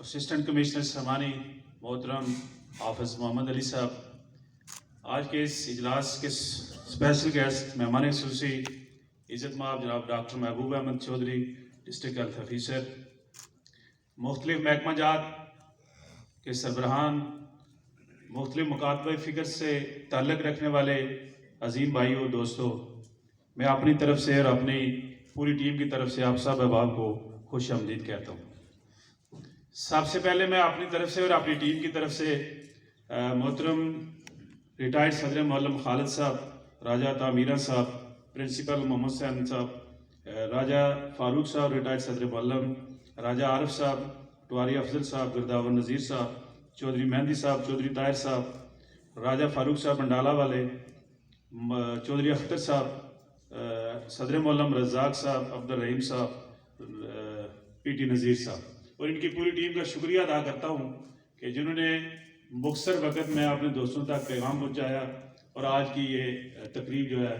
Assistant commissioner سمانی محترم حافظ محمد علی صاحب، آج کے اس اجلاس کے اسپیشل گیسٹ مہمان خصوصی عزت مآب جناب doctor Mehboob Ahmed Chaudhary, district health officer, مختلف محکمہ جات کے سربراہان، مختلف مکاتبہ فکر سے تعلق رکھنے والے عظیم بھائیوں دوستوں، میں اپنی طرف سے اور اپنی پوری ٹیم کی طرف سے آپ سب احباب کو خوش آمدید کہتا ہوں۔ سب سے پہلے میں اپنی طرف سے اور اپنی ٹیم کی طرف سے محترم ریٹائرڈ صدر معلم خالد صاحب، راجہ تعمیرہ صاحب، پرنسپل محمد حسین صاحب، راجہ فاروق صاحب ریٹائرڈ صدر معلم، راجہ عارف صاحب، ٹواری افضل صاحب، گرداور نذیر صاحب، چودھری مہندی صاحب، چودھری طاہر صاحب، راجہ فاروق صاحب بنڈالہ والے، چودھری اختر صاحب، صدر معلم رزاق صاحب، عبدالرحیم صاحب، پی ٹی نذیر صاحب، اور ان کی پوری ٹیم کا شکریہ ادا کرتا ہوں کہ جنہوں نے مختصر وقت میں اپنے دوستوں تک پیغام پہنچایا اور آج کی یہ تقریب جو ہے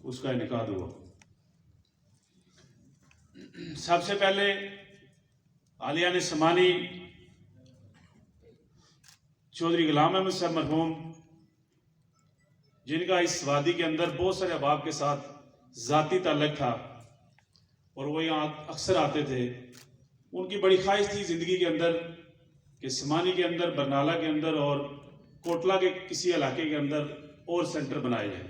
اس کا انعقاد ہوا۔ سب سے پہلے عالیان سمانی چودھری غلام احمد صاحب مرحوم، جن کا اس وادی کے اندر بہت سارے احباب کے ساتھ ذاتی تعلق تھا اور وہ یہاں اکثر آتے تھے، ان کی بڑی خواہش تھی زندگی کے اندر کہ سمانی کے اندر، برنالہ کے اندر اور کوٹلہ کے کسی علاقے کے اندر اور سینٹر بنائے جائیں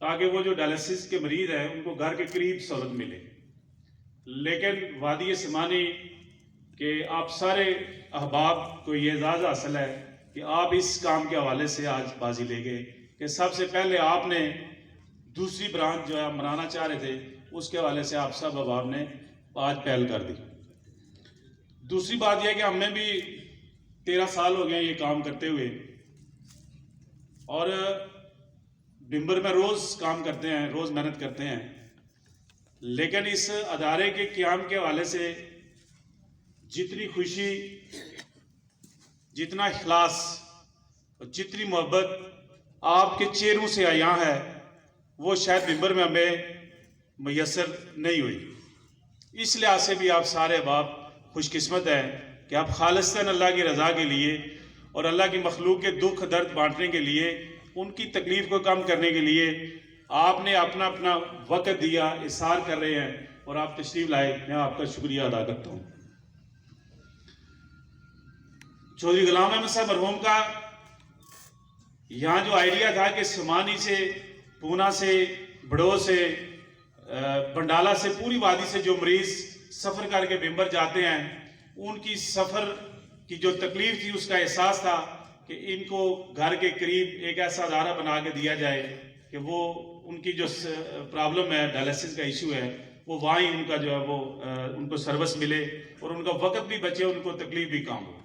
تاکہ وہ جو ڈائلسس کے مریض ہیں ان کو گھر کے قریب سہولت ملے۔ لیکن وادی سمانی کے آپ سارے احباب کو یہ اعزاز حاصل ہے کہ آپ اس کام کے حوالے سے آج بازی لے گئے کہ سب سے پہلے آپ نے دوسری برانچ جو ہے بنانا چاہ رہے تھے، اس کے حوالے سے آپ سب احباب نے آج پہل کر دی۔ دوسری بات یہ کہ ہمیں بھی 13 سال ہو گئے یہ کام کرتے ہوئے، اور ڈمبر میں روز کام کرتے ہیں، روز محنت کرتے ہیں، لیکن اس ادارے کے قیام کے حوالے سے جتنی خوشی، جتنا اخلاص اور جتنی محبت آپ کے چہروں سے عیاں ہے وہ شاید ڈمبر میں ہمیں میسر نہیں ہوئی۔ اس لحاظ سے بھی آپ سارے احباب خوش قسمت ہیں کہ آپ خالصتاً اللہ کی رضا کے لیے اور اللہ کی مخلوق کے دکھ درد بانٹنے کے لیے، ان کی تکلیف کو کم کرنے کے لیے آپ نے اپنا وقت دیا، احسار کر رہے ہیں اور آپ تشریف لائے، میں آپ کا شکریہ ادا کرتا ہوں۔ چودھری غلام احمد صاحب مرحوم کا یہاں جو آئیڈیا تھا کہ سمانی سے، پونا سے، بڑو سے، بنڈالہ سے، پوری وادی سے جو مریض سفر کر کے بمبر جاتے ہیں، ان کی سفر کی جو تکلیف تھی اس کا احساس تھا کہ ان کو گھر کے قریب ایک ایسا ادارہ بنا کے دیا جائے کہ وہ ان کی جو پرابلم ہے، ڈائلسس کا ایشو ہے، وہ وہاں ہی ان کا جو ہے وہ ان کو سروس ملے اور ان کا وقت بھی بچے، ان کو تکلیف بھی کم ہو۔